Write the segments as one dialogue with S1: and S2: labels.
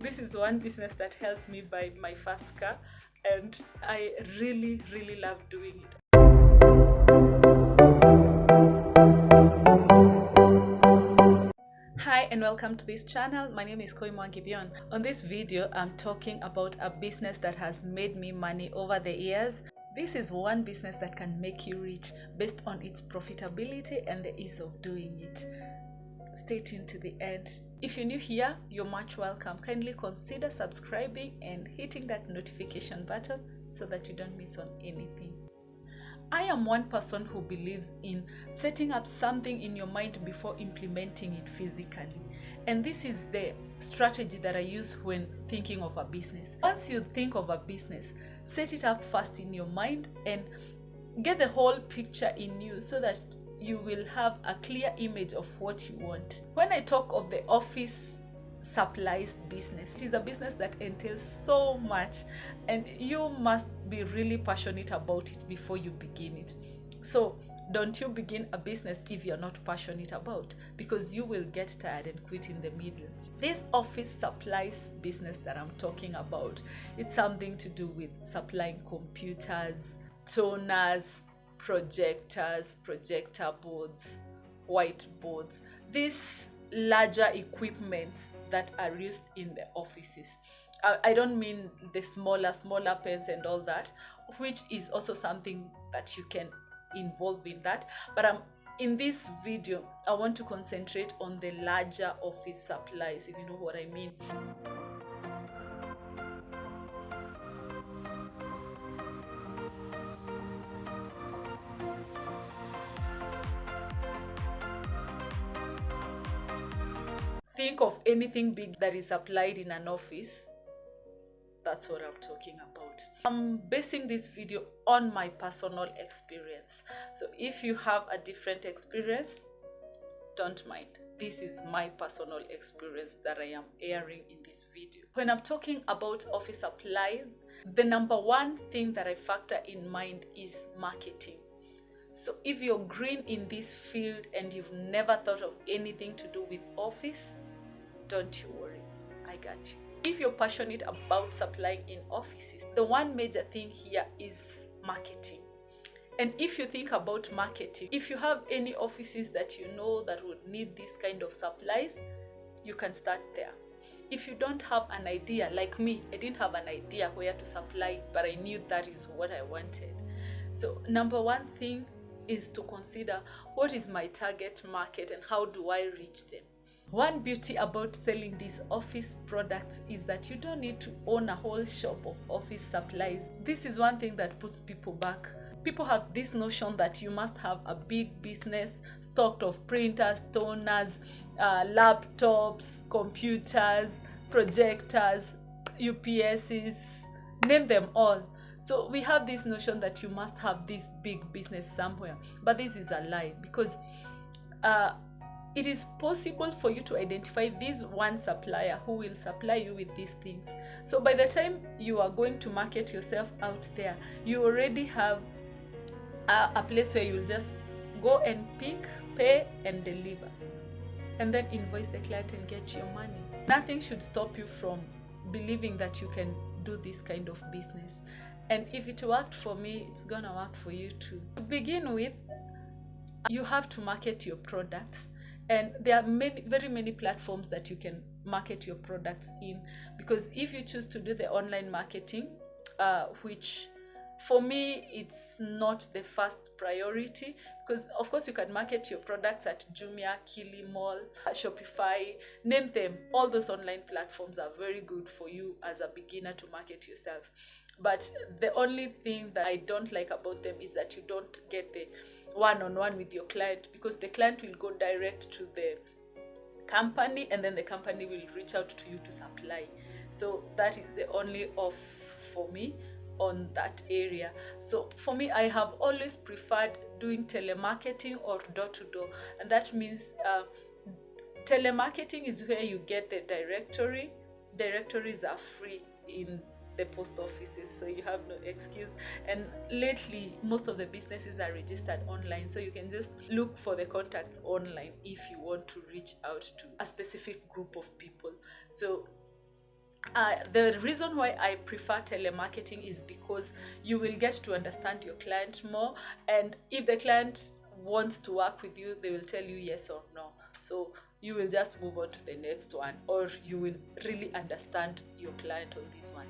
S1: This is one business that helped me buy my first car, and I really love doing it. Hi and welcome to this channel. My name is Gibion. On this video, I'm talking about a business that has made me money over the years. This is one business that can make you rich based on its profitability and the ease of doing it. Stay tuned to the end. If you're new here, you're much welcome. Kindly consider subscribing and hitting that notification button so that you don't miss on anything. I am one person who believes in setting up something in your mind before implementing it physically. And this is the strategy that I use when thinking of a business. Once you think of a business, set it up first in your mind and get the whole picture in you so that you will have a clear image of what you want. When I talk of the office supplies business, it is a business that entails so much and you must be really passionate about it before you begin it. So don't you begin a business if you're not passionate about, because you will get tired and quit in the middle. This office supplies business that I'm talking about, it's something to do with supplying computers, toners, projectors, projector boards, whiteboards, these larger equipments that are used in the offices. I don't mean the smaller pens and all that, which is also something that you can involve in that, but in this video I want to concentrate on the larger office supplies, if you know what I mean. Think of anything big that is applied in an office. That's what I'm talking about. I'm basing this video on my personal experience. So if you have a different experience, don't mind. This is my personal experience that I am airing in this video. When I'm talking about office supplies, the number one thing that I factor in mind is marketing. So if you're green in this field and you've never thought of anything to do with office, don't you worry, I got you. If you're passionate about supplying in offices, the one major thing here is marketing. And if you think about marketing, if you have any offices that you know that would need this kind of supplies, you can start there. If you don't have an idea, like me, I didn't have an idea where to supply, but I knew that is what I wanted. So number one thing is to consider what is my target market and how do I reach them. One beauty about selling these office products is that you don't need to own a whole shop of office supplies. This is one thing that puts people back. People have this notion that you must have a big business stocked of printers, toners, laptops, computers, projectors, UPSs, name them all. So we have this notion that you must have this big business somewhere, but this is a lie, because it is possible for you to identify this one supplier who will supply you with these things. So by the time you are going to market yourself out there, you already have a place where you'll just go and pick, pay and deliver, and then invoice the client and get your money. Nothing should stop you from believing that you can do this kind of business. And if it worked for me, it's gonna work for you too. To begin with, you have to market your products. And there are very many platforms that you can market your products in, because if you choose to do the online marketing, which for me it's not the first priority, because of course you can market your products at Jumia, Kilimall, Shopify, name them. All those online platforms are very good for you as a beginner to market yourself. But the only thing that I don't like about them is that you don't get the one-on-one with your client, because the client will go direct to the company and then the company will reach out to you to supply. So that is the only off for me on that area. So for me, I have always preferred doing telemarketing or door-to-door, and that means telemarketing is where you get the directory. Directories are free in the post offices, so you have no excuse. And lately most of the businesses are registered online, so you can just look for the contacts online if you want to reach out to a specific group of people. So The reason why I prefer telemarketing is because you will get to understand your client more, and if the client wants to work with you, they will tell you yes or no. So you will just move on to the next one, or you will really understand your client on this one.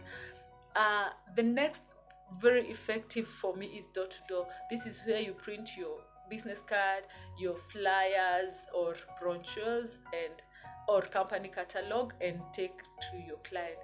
S1: The next very effective for me is door-to-door. This is where you print your business card, your flyers or brochures or company catalog and take to your client.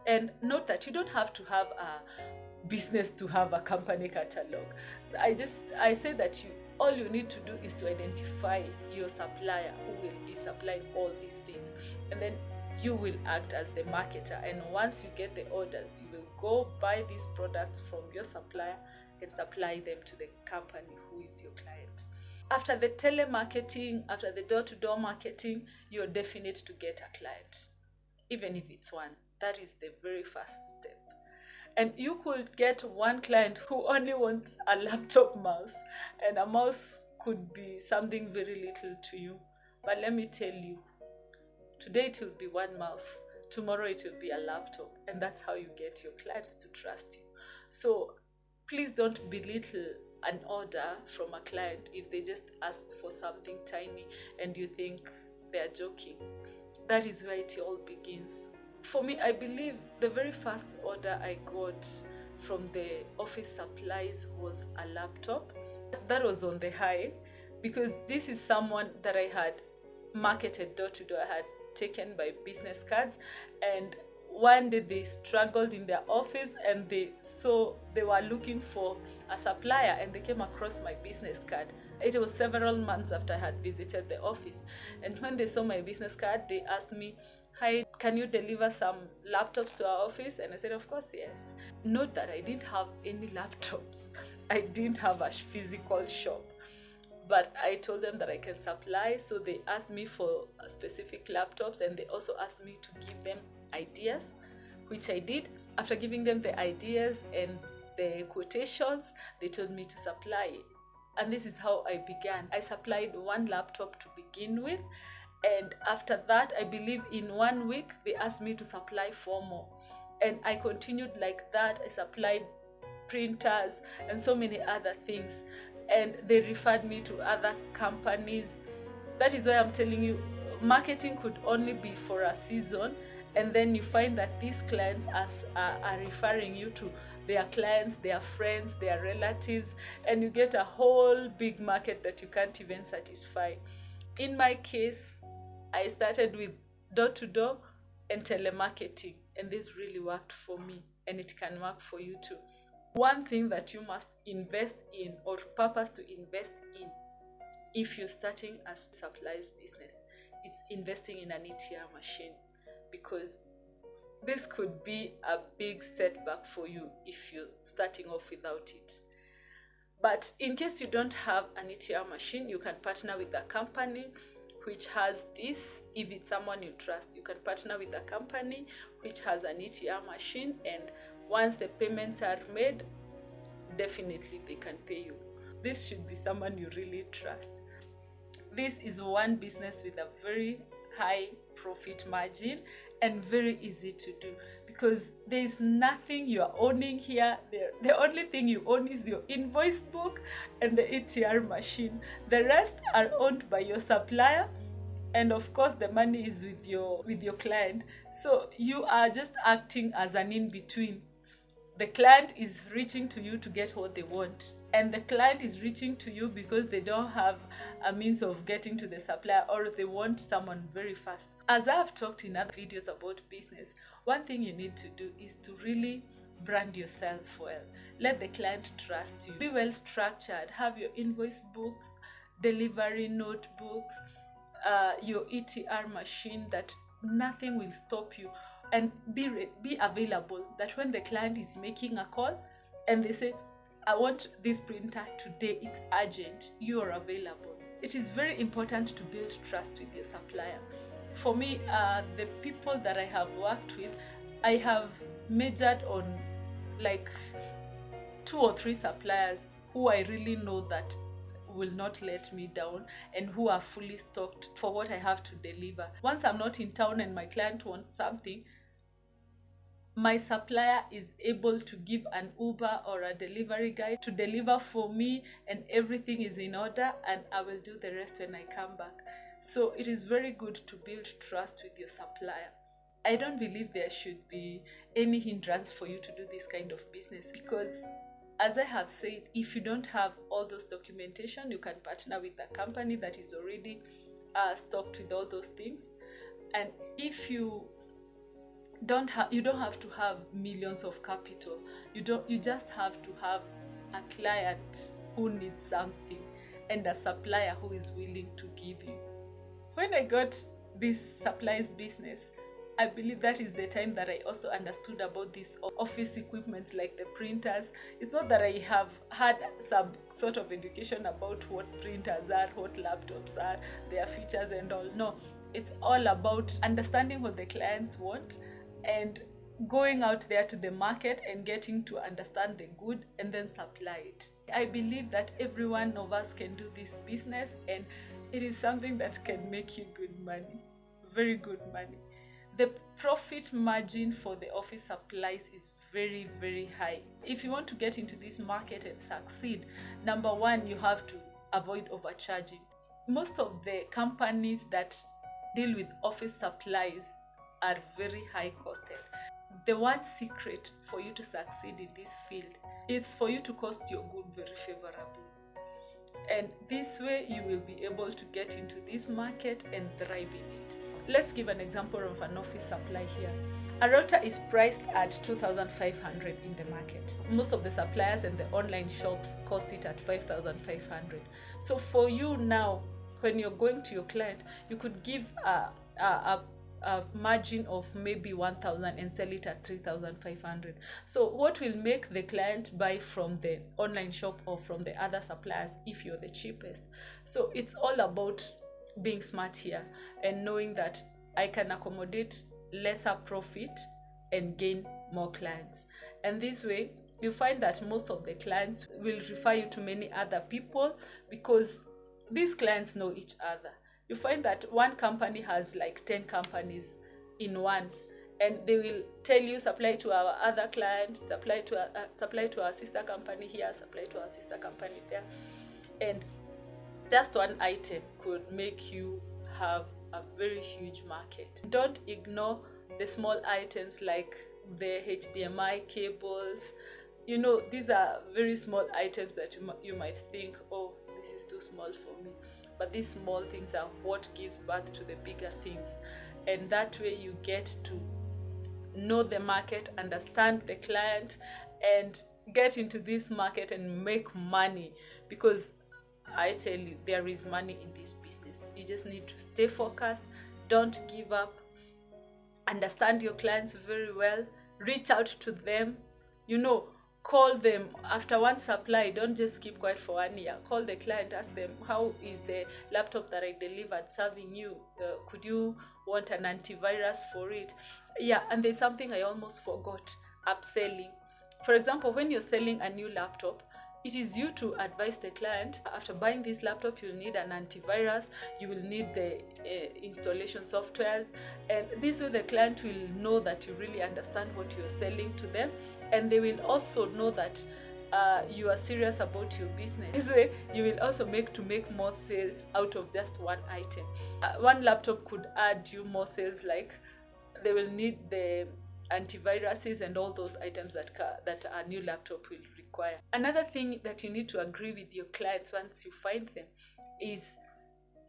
S1: And note that you don't have to have a business to have a company catalog. So I say that all you need to do is to identify your supplier who will be supplying all these things, and then you will act as the marketer. And once you get the orders, you will go buy these products from your supplier and supply them to the company who is your client. After the telemarketing, after the door-to-door marketing, you're definite to get a client, even if it's one. That is the very first step. And you could get one client who only wants a laptop mouse, and a mouse could be something very little to you. But let me tell you, today it will be one mouse, tomorrow it will be a laptop, and that's how you get your clients to trust you. So please don't belittle an order from a client if they just ask for something tiny and you think they're joking. That is where it all begins. For me, I believe the very first order I got from the office supplies was a laptop. That was on the high, because this is someone that I had marketed door to door. I had taken by business cards, and one day they struggled in their office and they were looking for a supplier, and they came across my business card. It was several months after I had visited the office, and when they saw my business card, they asked me, "Hi, can you deliver some laptops to our office?" And I said, "Of course, yes." Note that I didn't have any laptops. I didn't have a physical shop, but I told them that I can supply. So they asked me for specific laptops, and they also asked me to give them ideas, which I did. After giving them the ideas and the quotations, they told me to supply. And this is how I began. I supplied one laptop to begin with, and after that, I believe in 1 week, they asked me to supply 4 more. And I continued like that. I supplied printers and so many other things, and they referred me to other companies. That is why I'm telling you, marketing could only be for a season, and then you find that these clients are referring you to their clients, their friends, their relatives, and you get a whole big market that you can't even satisfy. In my case, I started with door-to-door and telemarketing, and this really worked for me, and it can work for you too. One thing that you must invest in, or purpose to invest in, if you're starting a supplies business, is investing in an ATM machine, because this could be a big setback for you if you're starting off without it. But in case you don't have an ATM machine, you can partner with a company which has this. If it's someone you trust, you can partner with a company which has an ATM machine, and once the payments are made, definitely they can pay you. This should be someone you really trust. This is one business with a very high profit margin and very easy to do, because there is nothing you are owning here. The only thing you own is your invoice book and the ATM machine. The rest are owned by your supplier, and of course the money is with your client. So you are just acting as an in-between. The client is reaching to you to get what they want, and the client is reaching to you because they don't have a means of getting to the supplier, or they want someone very fast. As I have talked in other videos about business, one thing you need to do is to really brand yourself well. Let the client trust you. Be well structured. Have your invoice books, delivery notebooks, your ETR machine, that nothing will stop you. And be available, that when the client is making a call and they say, "I want this printer today, it's urgent," you are available. It is very important to build trust with your supplier. For me, the people that I have worked with, I have measured on like 2 or 3 suppliers who I really know that will not let me down and who are fully stocked for what I have to deliver. Once I'm not in town and my client wants something, my supplier is able to give an Uber or a delivery guy to deliver for me, and everything is in order, and I will do the rest when I come back. So it is very good to build trust with your supplier. I don't believe there should be any hindrance for you to do this kind of business, because as I have said, if you don't have all those documentation, you can partner with a company that is already stocked with all those things. And if you don't have to have millions of capital. You just have to have a client who needs something and a supplier who is willing to give you. When I got this supplies business, I believe that is the time that I also understood about these office equipments like the printers. It's not that I have had some sort of education about what printers are, what laptops are, their features and all. No, it's all about understanding what the clients want and going out there to the market and getting to understand the good and then supply it. I believe that every one of us can do this business, and it is something that can make you good money, very good money. The profit margin for the office supplies is very, very high. If you want to get into this market and succeed, number one, you have to avoid overcharging. Most of the companies that deal with office supplies are very high costed. The one secret for you to succeed in this field is for you to cost your good very favorably. And this way you will be able to get into this market and thrive in it. Let's give an example of an office supply here. A router is priced at 2,500 in the market. Most of the suppliers and the online shops cost it at 5,500. So for you now, when you're going to your client, you could give a margin of maybe 1,000 and sell it at 3,500. So what will make the client buy from the online shop or from the other suppliers if you're the cheapest? So it's all about being smart here and knowing that I can accommodate lesser profit and gain more clients. And this way you find that most of the clients will refer you to many other people because these clients know each other. You find that one company has like 10 companies in one, and they will tell you supply to our other client, supply to our sister company here, supply to our sister company there. And just one item could make you have a very huge market. Don't ignore the small items like the HDMI cables. You know, these are very small items that you might think, oh, this is too small for me. But these small things are what gives birth to the bigger things. And that way you get to know the market, understand the client, and get into this market and make money. Because I tell you, there is money in this business. You just need to stay focused, don't give up, understand your clients very well, reach out to them, call them after one supply. Don't just keep quiet for 1 year. Call the client, ask them, how is the laptop that I delivered serving you? Could you want an antivirus for it? Yeah, and there's something I almost forgot, upselling. For example, when you're selling a new laptop, it is you to advise the client, after buying this laptop, you'll need an antivirus, you will need the installation softwares, and this way the client will know that you really understand what you're selling to them, and they will also know that you are serious about your business. This way you will also make more sales out of just one item. One laptop could add you more sales, like they will need the antiviruses and all those items that a new laptop will require. Another thing that you need to agree with your clients once you find them is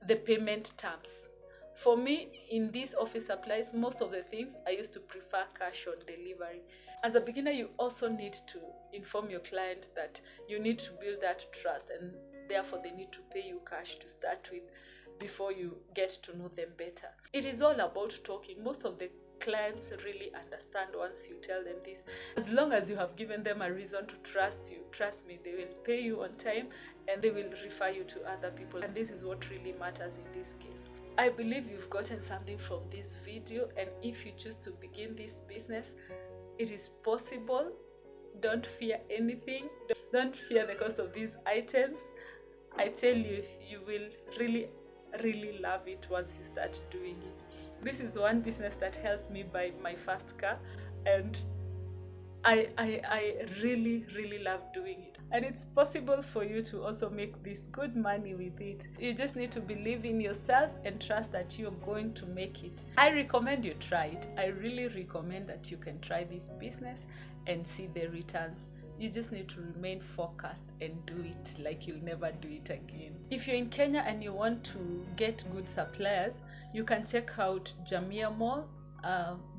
S1: the payment terms. For me, in these office supplies, most of the things I used to prefer cash on delivery. As a beginner, you also need to inform your client that you need to build that trust, and therefore they need to pay you cash to start with before you get to know them better. It is all about talking. Most of the clients really understand once you tell them this. As long as you have given them a reason to trust you, trust me, they will pay you on time and they will refer you to other people. And this is what really matters in this case. I believe you've gotten something from this video, and if you choose to begin this business, it is possible. Don't fear anything. Don't fear the cost of these items. I tell you, you will really love it once you start doing it. This is one business that helped me buy my first car, and I really, really love doing it. And it's possible for you to also make this good money with it. You just need to believe in yourself and trust that you're going to make it. I recommend you try it. I really recommend that you can try this business and see the returns. You just need to remain focused and do it like you'll never do it again. If you're in Kenya and you want to get good suppliers, you can check out Jamia Mall.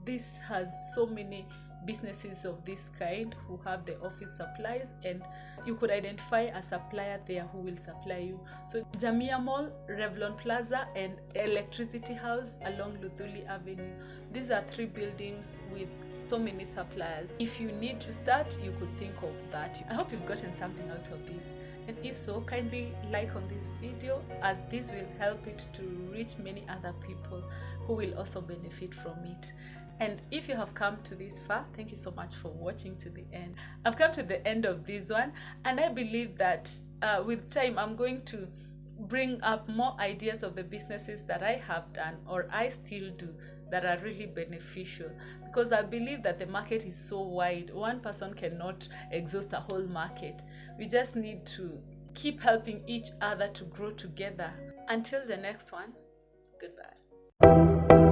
S1: This has so many businesses of this kind who have the office supplies, and you could identify a supplier there who will supply you. So Jamia Mall, Revlon Plaza, and Electricity House along Luthuli Avenue. These are 3 buildings with so many suppliers. If you need to start, you could think of that. I hope you've gotten something out of this, and if so, kindly like on this video, as this will help it to reach many other people who will also benefit from it. And if you have come to this far, thank you so much for watching to the end. I've come to the end of this one, and I believe that with time I'm going to bring up more ideas of the businesses that I have done or I still do that are really beneficial, because I believe that the market is so wide. One person cannot exhaust a whole market. We just need to keep helping each other to grow together. Until the next one, goodbye.